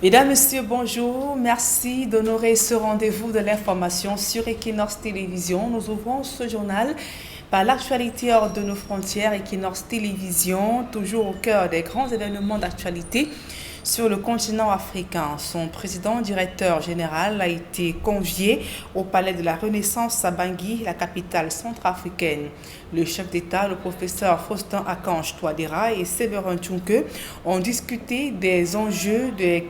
Mesdames, Messieurs, bonjour. Merci d'honorer ce rendez-vous de l'information sur Equinox Télévision. Nous ouvrons ce journal par l'actualité hors de nos frontières. Equinox Télévision, toujours au cœur des grands événements d'actualité sur le continent africain. Son président directeur général a été convié au palais de la Renaissance à Bangui, la capitale centrafricaine. Le chef d'État, le professeur Faustin-Archange Touadéra et Séverin Tchouke ont discuté des enjeux des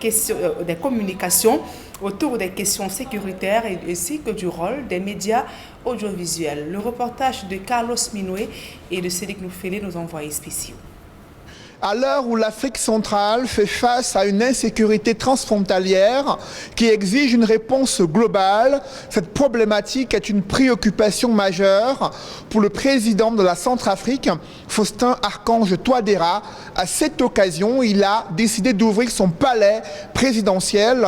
communications autour des questions sécuritaires ainsi que du rôle des médias audiovisuels. Le reportage de Carlos Minoué et de Cédric Noufélé, nos envoyés spéciaux. À l'heure où l'Afrique centrale fait face à une insécurité transfrontalière qui exige une réponse globale, cette problématique est une préoccupation majeure pour le président de la Centrafrique, Faustin-Archange Touadéra. À cette occasion, il a décidé d'ouvrir son palais présidentiel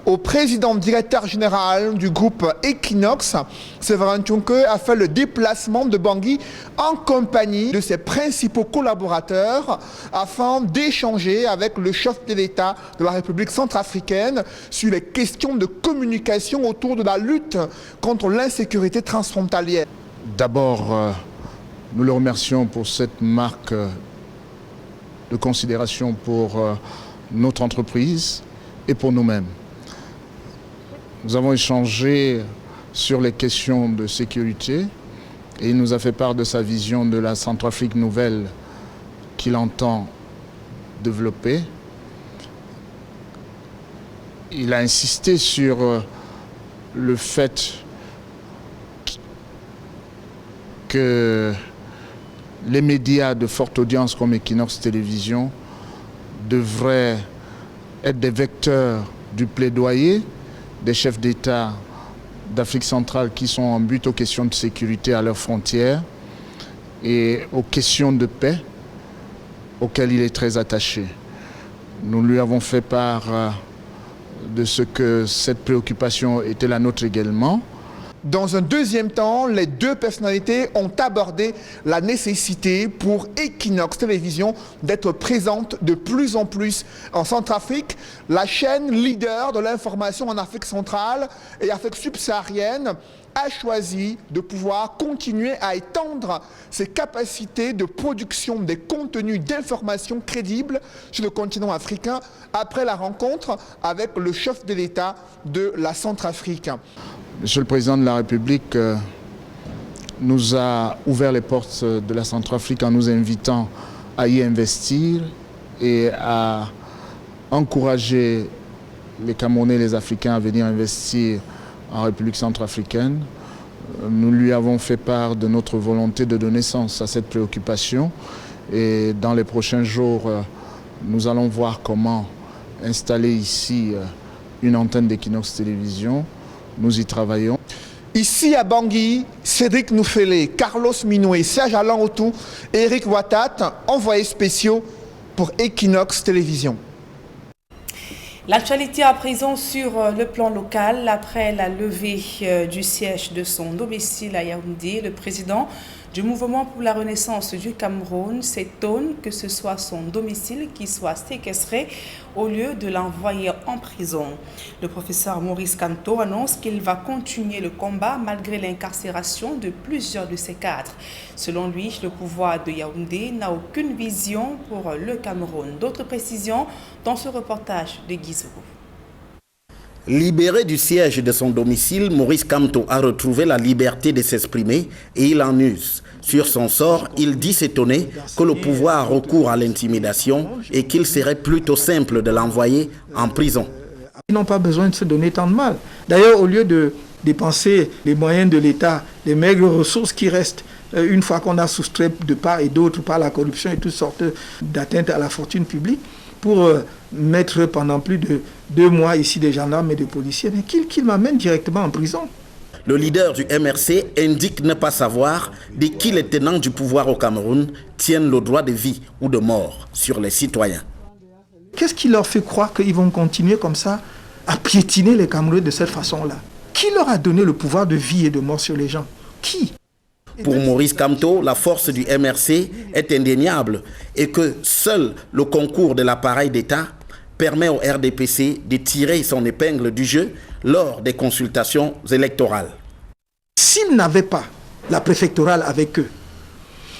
au président directeur général du groupe Equinox. Séverin Tchouke a fait le déplacement de Bangui en compagnie de ses principaux collaborateurs afin d'échanger avec le chef de l'État de la République centrafricaine sur les questions de communication autour de la lutte contre l'insécurité transfrontalière. D'abord, nous le remercions pour cette marque de considération pour notre entreprise et pour nous-mêmes. Nous avons échangé sur les questions de sécurité et il nous a fait part de sa vision de la Centrafrique nouvelle qu'il entend développer. Il a insisté sur le fait que les médias de forte audience comme Equinox Télévision devraient être des vecteurs du plaidoyer des chefs d'État d'Afrique centrale qui sont en but aux questions de sécurité à leurs frontières et aux questions de paix auquel il est très attaché. Nous lui avons fait part de ce que cette préoccupation était la nôtre également. Dans un deuxième temps, les deux personnalités ont abordé la nécessité pour Equinox Télévision d'être présente de plus en plus en Centrafrique, la chaîne leader de l'information en Afrique centrale et Afrique subsaharienne a choisi de pouvoir continuer à étendre ses capacités de production des contenus d'information crédibles sur le continent africain après la rencontre avec le chef de l'État de la Centrafrique. Monsieur le Président de la République nous a ouvert les portes de la Centrafrique en nous invitant à y investir et à encourager les Camerounais et les Africains à venir investir en République centrafricaine. Nous lui avons fait part de notre volonté de donner sens à cette préoccupation et dans les prochains jours, nous allons voir comment installer ici une antenne d'Equinox Télévision. Nous y travaillons. Ici à Bangui, Cédric Noufélé, Carlos Minoué, Serge Alain Otou et Eric Watat, envoyés spéciaux pour Equinox Télévision. L'actualité à présent sur le plan local. Après la levée du siège de son domicile à Yaoundé, le président du mouvement pour la renaissance du Cameroun s'étonne que ce soit son domicile qui soit séquestré au lieu de l'envoyer en prison. Le professeur Maurice Kamto annonce qu'il va continuer le combat malgré l'incarcération de plusieurs de ses cadres. Selon lui, le pouvoir de Yaoundé n'a aucune vision pour le Cameroun. D'autres précisions dans ce reportage de Guizou. Libéré du siège de son domicile, Maurice Kamto a retrouvé la liberté de s'exprimer et il en use. Sur son sort, il dit s'étonner que le pouvoir recourt à l'intimidation et qu'il serait plutôt simple de l'envoyer en prison. Ils n'ont pas besoin de se donner tant de mal. D'ailleurs, au lieu de dépenser les moyens de l'État, les maigres ressources qui restent, une fois qu'on a soustrait de part et d'autre par la corruption et toutes sortes d'atteintes à la fortune publique, pour mettre pendant plus de 2 mois ici des gendarmes et des policiers, mais qu'ils m'amènent directement en prison. Le leader du MRC indique ne pas savoir de qui les tenants du pouvoir au Cameroun tiennent le droit de vie ou de mort sur les citoyens. Qu'est-ce qui leur fait croire qu'ils vont continuer comme ça à piétiner les Camerounais de cette façon-là? Qui leur a donné le pouvoir de vie et de mort sur les gens? Qui? Pour Maurice Kamto, la force du MRC est indéniable et que seul le concours de l'appareil d'État permet au RDPC de tirer son épingle du jeu lors des consultations électorales. S'ils n'avaient pas la préfectorale avec eux,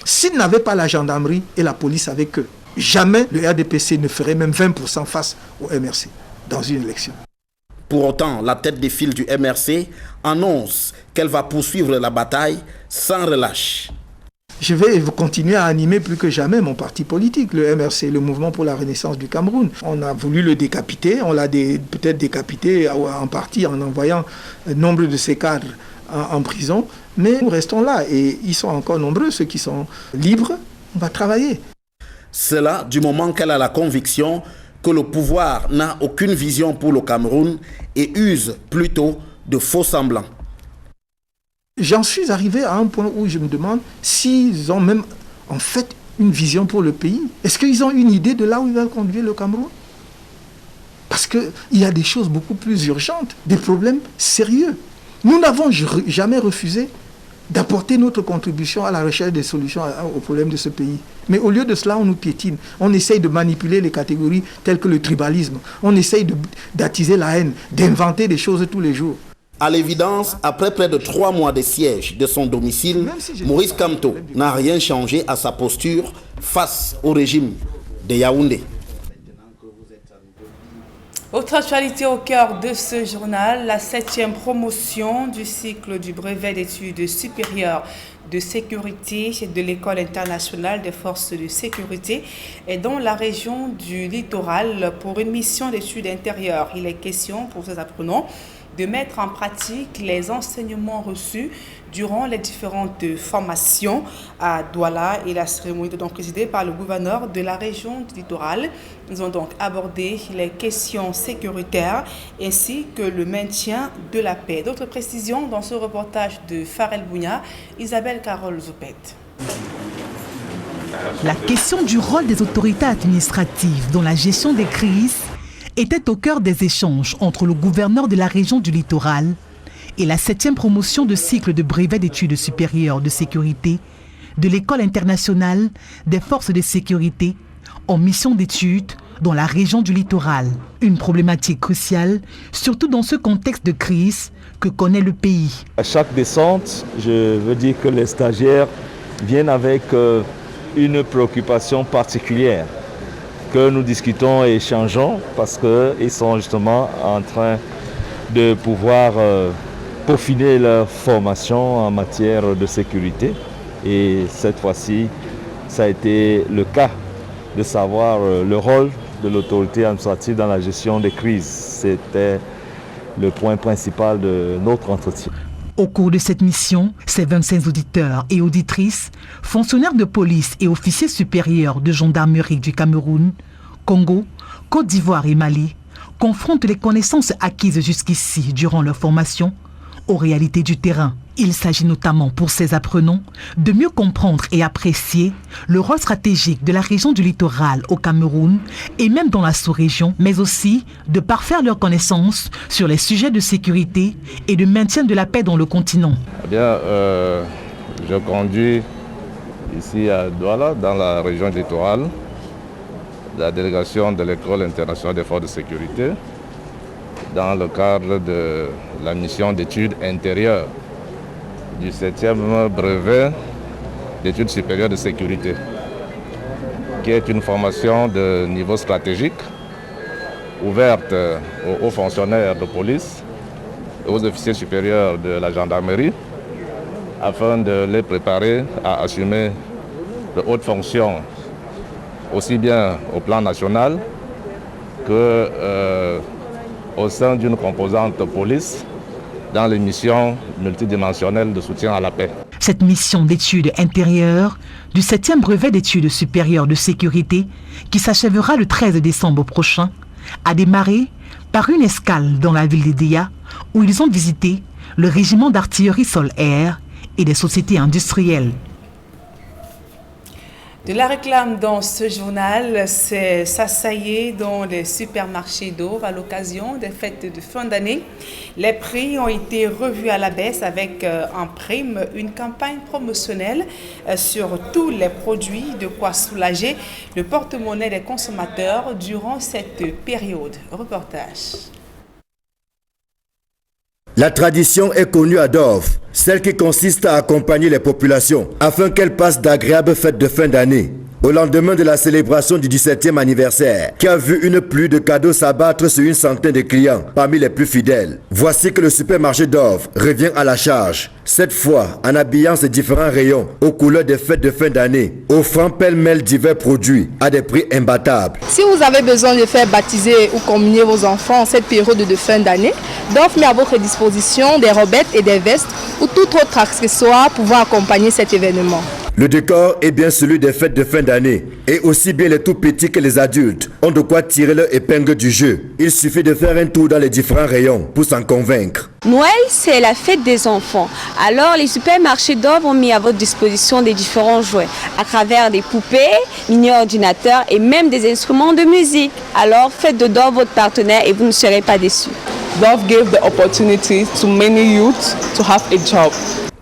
s'ils n'avaient pas la gendarmerie et la police avec eux, jamais le RDPC ne ferait même 20% face au MRC dans une élection. Pour autant, la tête de file du MRC annonce qu'elle va poursuivre la bataille sans relâche. Je vais continuer à animer plus que jamais mon parti politique, le MRC, le Mouvement pour la Renaissance du Cameroun. On a voulu le décapiter, on l'a peut-être décapité en partie en envoyant nombre de ses cadres en prison, mais nous restons là et ils sont encore nombreux, ceux qui sont libres, on va travailler. Cela du moment qu'elle a la conviction que le pouvoir n'a aucune vision pour le Cameroun et use plutôt de faux semblants. J'en suis arrivé à un point où je me demande s'ils ont même en fait une vision pour le pays. Est-ce qu'ils ont une idée de là où ils veulent conduire le Cameroun? Parce qu'il y a des choses beaucoup plus urgentes, des problèmes sérieux. Nous n'avons jamais refusé d'apporter notre contribution à la recherche des solutions aux problèmes de ce pays. Mais au lieu de cela, on nous piétine. On essaye de manipuler les catégories telles que le tribalisme. On essaye d'attiser la haine, d'inventer des choses tous les jours. À l'évidence, après près de 3 mois de siège de son domicile, Maurice Kamto n'a rien changé à sa posture face au régime de Yaoundé. Autre actualité au cœur de ce journal, la 7e promotion du cycle du brevet d'études supérieures de sécurité de l'École internationale des forces de sécurité est dans la région du littoral pour une mission d'études intérieures. Il est question pour ces apprenants de mettre en pratique les enseignements reçus durant les différentes formations à Douala, et la cérémonie est donc présidée par le gouverneur de la région du littoral. Ils ont donc abordé les questions sécuritaires ainsi que le maintien de la paix. D'autres précisions dans ce reportage de Farel Bounia, Isabelle Carole Zoupet. La question du rôle des autorités administratives dans la gestion des crises était au cœur des échanges entre le gouverneur de la région du littoral et la 7e promotion de cycle de brevet d'études supérieures de sécurité de l'École internationale des forces de sécurité en mission d'études dans la région du littoral. Une problématique cruciale, surtout dans ce contexte de crise que connaît le pays. À chaque descente, je veux dire que les stagiaires viennent avec une préoccupation particulière que nous discutons et échangeons parce qu'ils sont justement en train de pouvoir peaufiner leur formation en matière de sécurité. Et cette fois-ci, ça a été le cas de savoir le rôle de l'autorité administrative dans la gestion des crises. C'était le point principal de notre entretien. Au cours de cette mission, ces 25 auditeurs et auditrices, fonctionnaires de police et officiers supérieurs de gendarmerie du Cameroun, Congo, Côte d'Ivoire et Mali, confrontent les connaissances acquises jusqu'ici durant leur formation aux réalités du terrain. Il s'agit notamment pour ces apprenants de mieux comprendre et apprécier le rôle stratégique de la région du littoral au Cameroun et même dans la sous-région, mais aussi de parfaire leurs connaissances sur les sujets de sécurité et de maintien de la paix dans le continent. Je conduis ici à Douala, dans la région du littoral, la délégation de l'École internationale des forces de sécurité dans le cadre de la mission d'études intérieures du 7e brevet d'études supérieures de sécurité, qui est une formation de niveau stratégique ouverte aux hauts fonctionnaires de police et aux officiers supérieurs de la gendarmerie afin de les préparer à assumer de hautes fonctions aussi bien au plan national que au sein d'une composante police dans les missions multidimensionnelles de soutien à la paix. Cette mission d'études intérieures du 7e brevet d'études supérieures de sécurité, qui s'achèvera le 13 décembre prochain, a démarré par une escale dans la ville d'Edéa, où ils ont visité le régiment d'artillerie sol-air et des sociétés industrielles. De la réclame dans ce journal, c'est s'assailler dans les supermarchés d'Ove à l'occasion des fêtes de fin d'année. Les prix ont été revus à la baisse avec en prime une campagne promotionnelle sur tous les produits, de quoi soulager le porte-monnaie des consommateurs durant cette période. Reportage. La tradition est connue à Dove, celle qui consiste à accompagner les populations afin qu'elles passent d'agréables fêtes de fin d'année. Au lendemain de la célébration du 17e anniversaire, qui a vu une pluie de cadeaux s'abattre sur une centaine de clients parmi les plus fidèles, voici que le supermarché Dove revient à la charge. Cette fois, en habillant ses différents rayons aux couleurs des fêtes de fin d'année, offrant pêle-mêle divers produits à des prix imbattables. Si vous avez besoin de faire baptiser ou communier vos enfants en cette période de fin d'année, Dove met à votre disposition des robettes et des vestes ou tout autre accessoire pouvant accompagner cet événement. Le décor est bien celui des fêtes de fin d'année et aussi bien les tout petits que les adultes ont de quoi tirer leur épingle du jeu. Il suffit de faire un tour dans les différents rayons pour s'en convaincre. Noël, c'est la fête des enfants. Alors, les supermarchés Dove ont mis à votre disposition des différents jouets à travers des poupées, mini-ordinateurs et même des instruments de musique. Alors, faites de Dove votre partenaire et vous ne serez pas déçus. Dove gave the opportunity to many youths to have a job.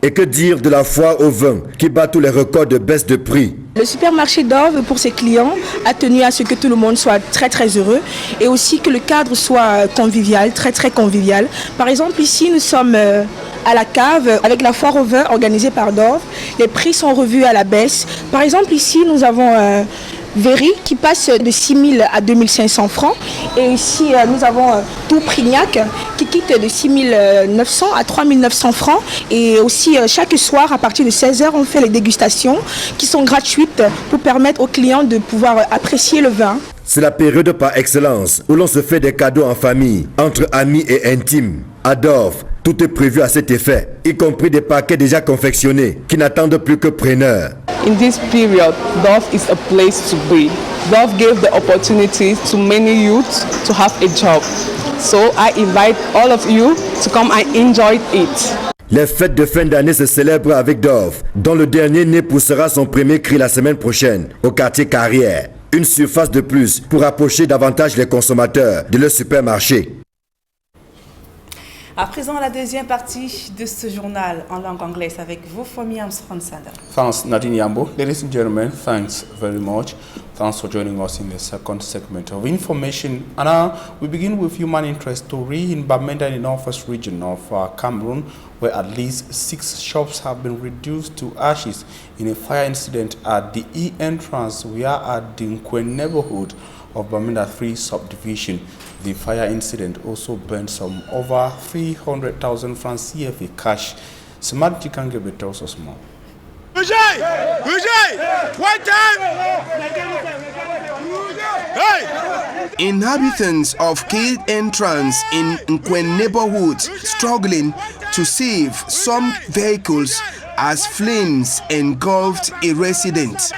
Et que dire de la foire au vin qui bat tous les records de baisse de prix? Le supermarché Dove, pour ses clients, a tenu à ce que tout le monde soit très très heureux et aussi que le cadre soit convivial, très convivial. Par exemple, ici, nous sommes à la cave avec la foire au vin organisée par Dove. Les prix sont revus à la baisse. Par exemple, ici, nous avons Véry qui passe de 6 000 à 2 500 francs. Et ici, nous avons tout Prignac qui quitte de 6 900 à 3 900 francs. Et aussi, chaque soir, à partir de 16h, on fait les dégustations qui sont gratuites pour permettre aux clients de pouvoir apprécier le vin. C'est la période par excellence où l'on se fait des cadeaux en famille, entre amis et intimes. À Dove, tout est prévu à cet effet, y compris des paquets déjà confectionnés qui n'attendent plus que preneurs. In this period, Dove is a place to be. Dove gave the opportunity to many youths to have a job. So I invite all of you to come and enjoy it. Les fêtes de fin d'année se célèbrent avec Dove, dont le dernier né poussera son premier cri la semaine prochaine, au quartier Carrière. Une surface de plus pour approcher davantage les consommateurs de leur supermarché. À présent, la deuxième partie de ce journal en langue anglaise avec vous, Fomi Armstrong-Sanders. Thanks, Nadine Yambo. Ladies and gentlemen, thanks very much. Thanks for joining us in the second segment of information. And now we begin with human interest story in Bamenda in the northwest region of Cameroon, where at least 6 shops have been reduced to ashes in a fire incident at the E-entrance. We are at the Nkwen neighborhood of Bamenda 3 subdivision. The fire incident also burned some over 300,000 francs CFA cash. Samad Jikangebe tells us more. Inhabitants of Kill Entrance in Nkwen neighborhood struggling to save some vehicles as flames engulfed a resident.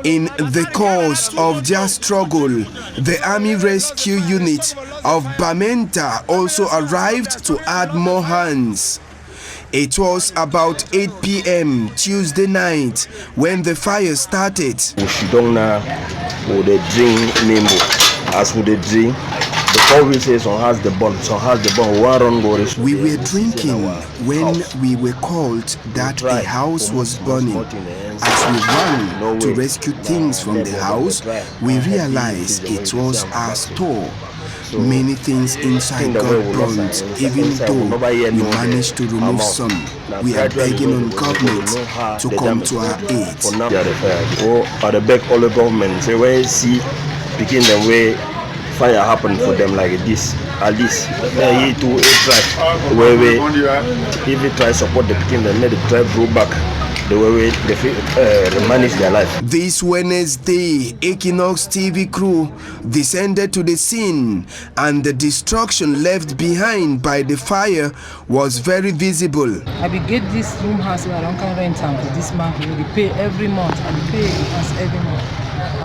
In the course of their struggle, the Army Rescue Unit of Bamenda also arrived to add more hands. It was about 8 p.m. Tuesday night when the fire started. We were drinking when we were called that a house was burning. As we ran to rescue things from the house, we realized it was our store. Many things inside got burned, even though we managed to remove some. We are begging on government to come to our aid. I beg all the government, say where see picking the way fire happen for them like this. At least he to try where we if they try support the picking, then let the tribe go back the way they manage their life. This Wednesday, Equinox TV crew descended to the scene, and the destruction left behind by the fire was very visible. I will get this room house where I don't rent for this month. We pay every month and pay us every month.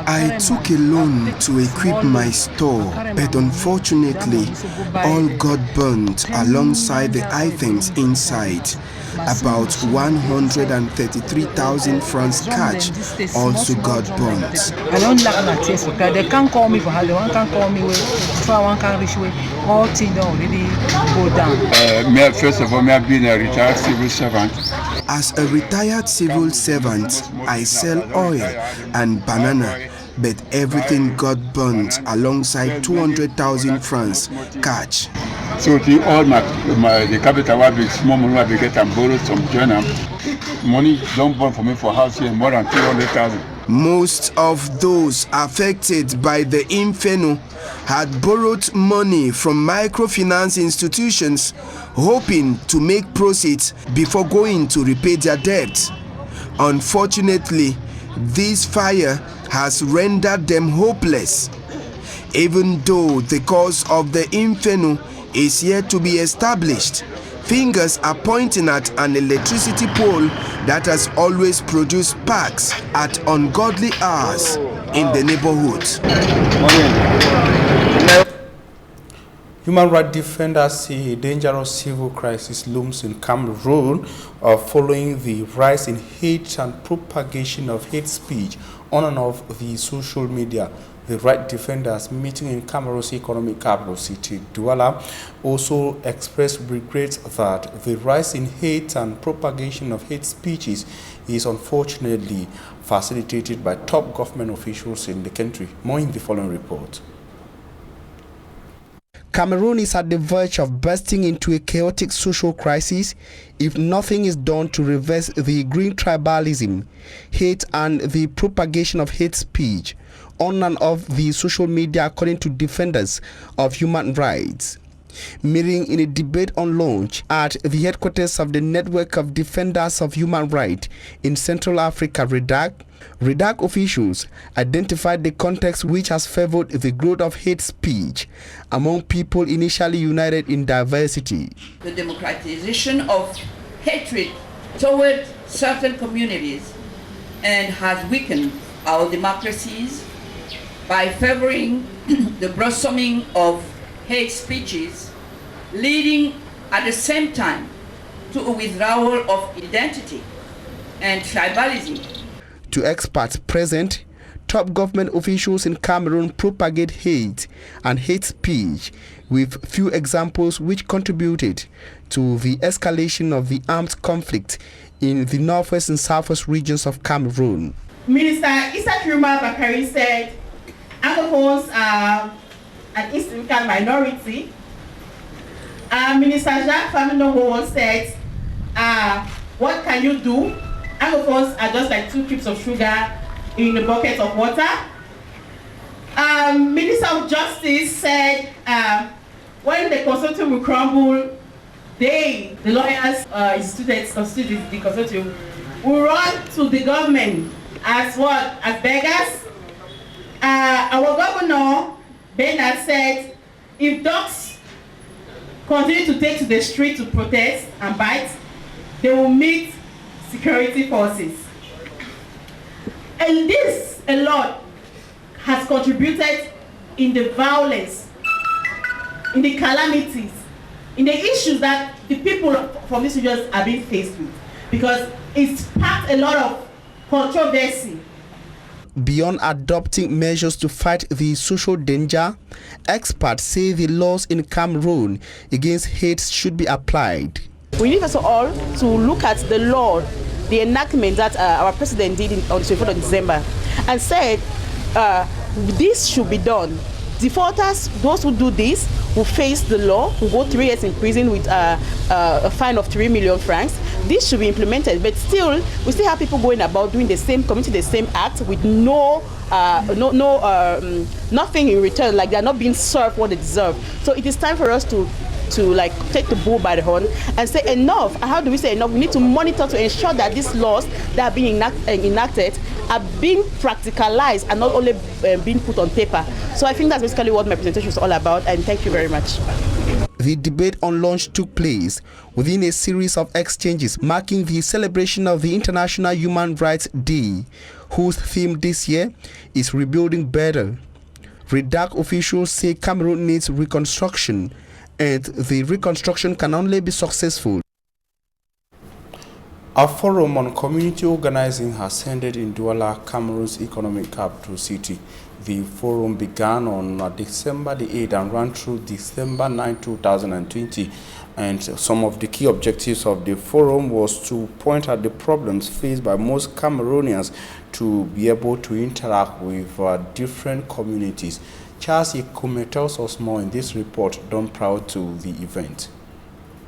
I took a loan to equip my store, but unfortunately, all got burnt alongside the items inside. About 133,000 francs cash also got burnt. They can't call me for how one can call me if one can reach way. All things already go down. First of all, me have been a retired civil servant. As a retired civil servant, I sell oil and banana, but everything got burnt alongside 200,000 francs cash. So all the capital will be small money will be get and borrow some journal. Money don't burn for me for house here more than 200,000. Most of those affected by the inferno had borrowed money from microfinance institutions, hoping to make proceeds before going to repay their debt. Unfortunately, this fire has rendered them hopeless. Even though the cause of the inferno is yet to be established, fingers are pointing at an electricity pole that has always produced sparks at ungodly hours in the neighborhood. Human rights defenders say a dangerous civil crisis looms in Cameroon following the rise in hate and propagation of hate speech on and off the social media. The right defenders meeting in Cameroon's economic capital city, Douala, also expressed regret that the rise in hate and propagation of hate speeches is unfortunately facilitated by top government officials in the country. More in the following report. Cameroon is at the verge of bursting into a chaotic social crisis if nothing is done to reverse the green tribalism, hate and the propagation of hate speech on and off the social media, according to defenders of human rights. Meeting in a debate on launch at the headquarters of the Network of Defenders of Human Rights in Central Africa, REDAC officials identified the context which has favored the growth of hate speech among people initially united in diversity. The democratization of hatred toward certain communities and has weakened our democracies by favoring the blossoming of hate speeches, leading at the same time to a withdrawal of identity and tribalism. To experts present, top government officials in Cameroon propagate hate and hate speech with few examples which contributed to the escalation of the armed conflict in the northwest and southwest regions of Cameroon. Minister Issa Kiruma Bakari said Anglophones are an historical minority. Minister Jacques Famino said, what can you do? Anglophones are just like 2 cubes of sugar in a bucket of water. Minister of Justice said, when the consortium will crumble, the lawyers, students constitute the consortium, will run to the government as what? As beggars. Our governor, Bernard, said, if dogs continue to take to the street to protest and bite, they will meet security forces. And this, a lot, has contributed in the violence, in the calamities, in the issues that the people from these regions are being faced with, because it's sparked a lot of controversy. Beyond adopting measures to fight the social danger, experts say the laws in Cameroon against hate should be applied. We need, first of all, to look at the law, the enactment that our president did on the 24th of December, and said this should be done. Defaulters, those who do this, will face the law, will go 3 years in prison with a fine of 3 million francs. This should be implemented, but still, we still have people going about doing the same, committing the same act with nothing in return, like they're not being served what they deserve. So it is time for us to like take the bull by the horn and say enough. How do we say enough? We need to monitor to ensure that these laws that are being enacted are being practicalized and not only being put on paper. So I think that's basically what my presentation is all about, and thank you very much. The debate on launch took place within a series of exchanges marking the celebration of the International Human Rights Day, whose theme this year is Rebuilding Better. REDAC officials say Cameroon needs reconstruction, and the reconstruction can only be successful. A forum on community organizing has ended in Douala, Cameroon's economic capital city. The forum began on December the 8th and ran through December 9, 2020. And some of the key objectives of the forum was to point at the problems faced by most Cameroonians to be able to interact with different communities. Charles Ikume tells us more in this report done prior to the event.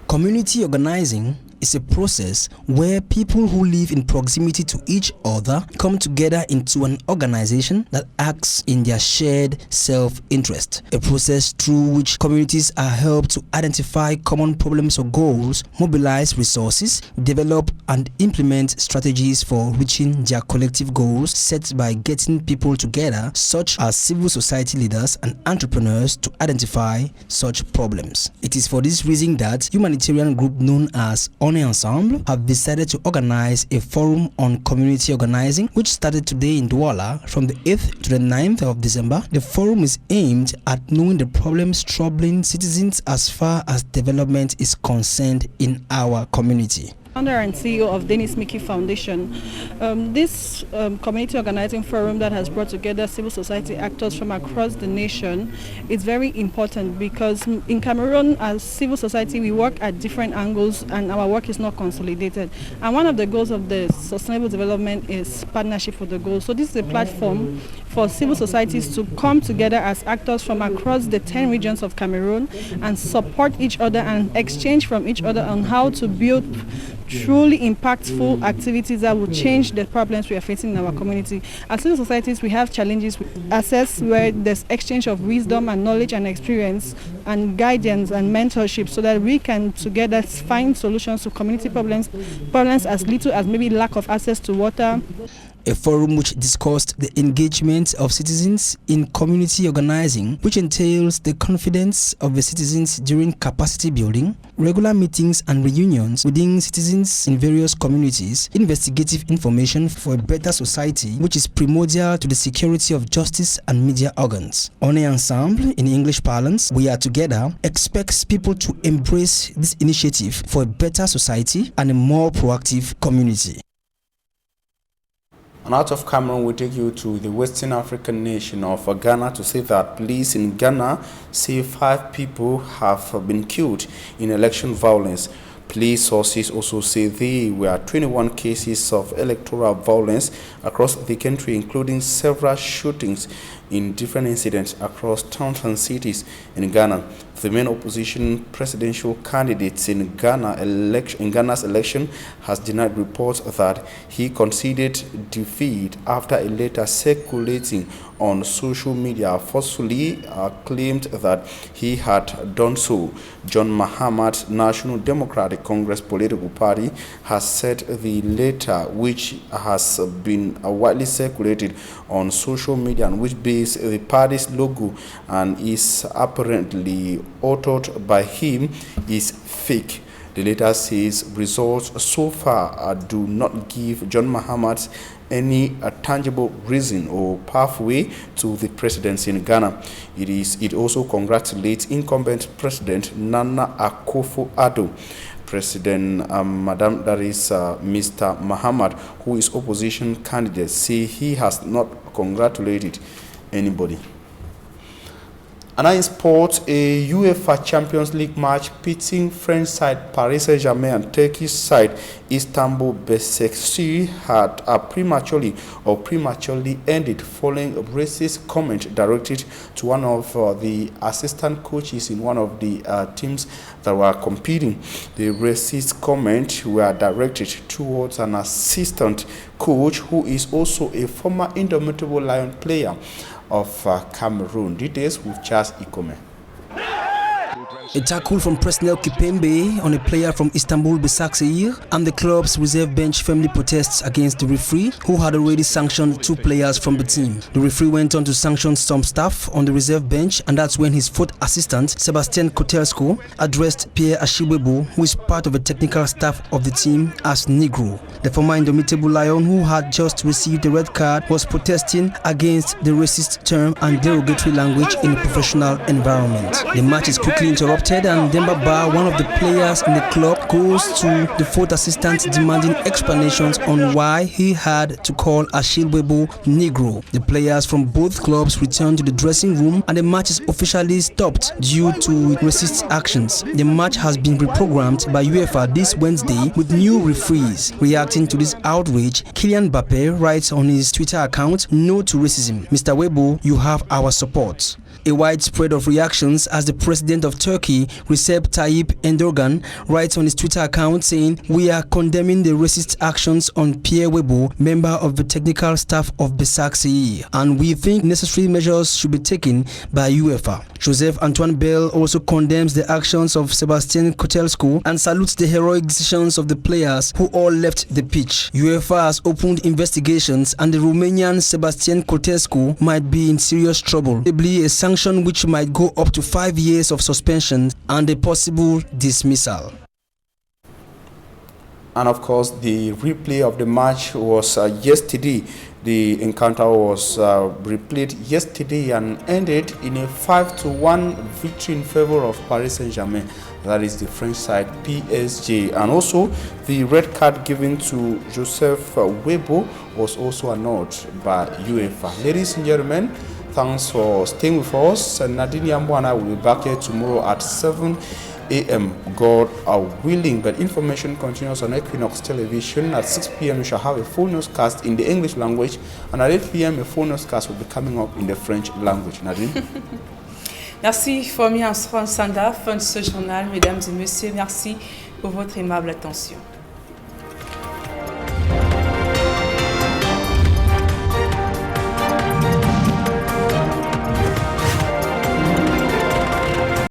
Community organizing is a process where people who live in proximity to each other come together into an organization that acts in their shared self-interest. A process through which communities are helped to identify common problems or goals, mobilize resources, develop and implement strategies for reaching their collective goals set by getting people together, such as civil society leaders and entrepreneurs, to identify such problems. It is for this reason that humanitarian group known as On Ensemble have decided to organize a forum on community organizing, which started today in Douala from the 8th to the 9th of December. The forum is aimed at knowing the problems troubling citizens as far as development is concerned in our community. Founder and CEO of Dennis Mickey Foundation. This community organizing forum that has brought together civil society actors from across the nation is very important because in Cameroon, as civil society, we work at different angles and our work is not consolidated. And one of the goals of the sustainable development is partnership for the goals. So this is a platform for civil societies to come together as actors from across the 10 regions of Cameroon and support each other and exchange from each other on how to build truly impactful activities that will change the problems we are facing in our community. As civil societies, we have challenges with access where there's exchange of wisdom and knowledge and experience and guidance and mentorship so that we can together find solutions to community problems as little as maybe lack of access to water. A forum which discussed the engagement of citizens in community organizing, which entails the confidence of the citizens during capacity building, regular meetings and reunions within citizens in various communities, investigative information for a better society, which is primordial to the security of justice and media organs. On Ensemble, in English parlance, we are together, expects people to embrace this initiative for a better society and a more proactive community. And out of Cameroon, we take you to the Western African nation of Ghana to say that police in Ghana say 5 people have been killed in election violence. Police sources also say there were 21 cases of electoral violence across the country, including several shootings in different incidents across towns and cities in Ghana. The main opposition presidential candidate in Ghana's election has denied reports that he conceded defeat after a letter circulating on social media forcefully claimed that he had done so. John Mahama's National Democratic Congress political party has said the letter, which has been widely circulated on social media and which bears the party's logo and is apparently authored by him, is fake. The letter says results so far do not give John Mahama any tangible reason or pathway to the presidency in Ghana. It also congratulates incumbent President Nana Akufo-Addo. President Madam Mr. Mahama, who is opposition candidate, say he has not congratulated anybody. And in sports, a UEFA Champions League match pitting French side Paris Saint-Germain and Turkish side Istanbul Besiktas had prematurely ended following a racist comment directed to one of the assistant coaches in one of the teams that were competing. The racist comment were directed towards an assistant coach who is also a former Indomitable Lion player of Cameroon. Details with Charles Ikome. A tackle from Presnel Kipembe on a player from Istanbul Başakşehir, and the club's reserve bench firmly protests against the referee, who had already sanctioned 2 players from the team. The referee went on to sanction some staff on the reserve bench, and that's when his 4th assistant, Sebastian Kotelsko, addressed Pierre Ashibwebo, who is part of the technical staff of the team, as Negro. The former Indomitable Lion, who had just received a red card, was protesting against the racist term and derogatory language in a professional environment. The match is quickly interrupted, and Demba Ba, one of the players in the club, goes to the 4th assistant demanding explanations on why he had to call Ashibwebo Negro. The players from both clubs returned to the dressing room, and the match is officially stopped due to racist actions. The match has been reprogrammed by UEFA this Wednesday with new referees. Reacting to this outrage, Kylian Mbappe writes on his Twitter account, "No to racism. Mr. Webo, you have our support." A widespread of reactions as the president of Turkey, Recep Tayyip Erdogan, writes on his Twitter account saying, "We are condemning the racist actions on Pierre Webo, member of the technical staff of Başakşehir, and we think necessary measures should be taken by UEFA." Joseph Antoine Bell also condemns the actions of Sebastian Kotelsko and salutes the heroic decisions of the players who all left the pitch. UEFA has opened investigations, and the Romanian Sebastian Kotelsko might be in serious trouble, probably a sanction which might go up to 5 years of suspension and a possible dismissal. And of course, the replay of the match was yesterday. The encounter was replayed yesterday and ended in a 5-1 victory in favor of Paris Saint-Germain. That is the French side, PSG. And also, the red card given to Joseph Webo was also annulled by UEFA. Ladies and gentlemen, thanks for staying with us. Nadine Yambo and I will be back here tomorrow at 7 a.m. God are willing. But information continues on Equinox Television. At 6 p.m. we shall have a full newscast in the English language, and at 8 p.m. a full newscast will be coming up in the French language. Nadine. Merci Fomi Ansron Sanda, fin de ce journal. Mesdames et messieurs, merci pour votre aimable attention.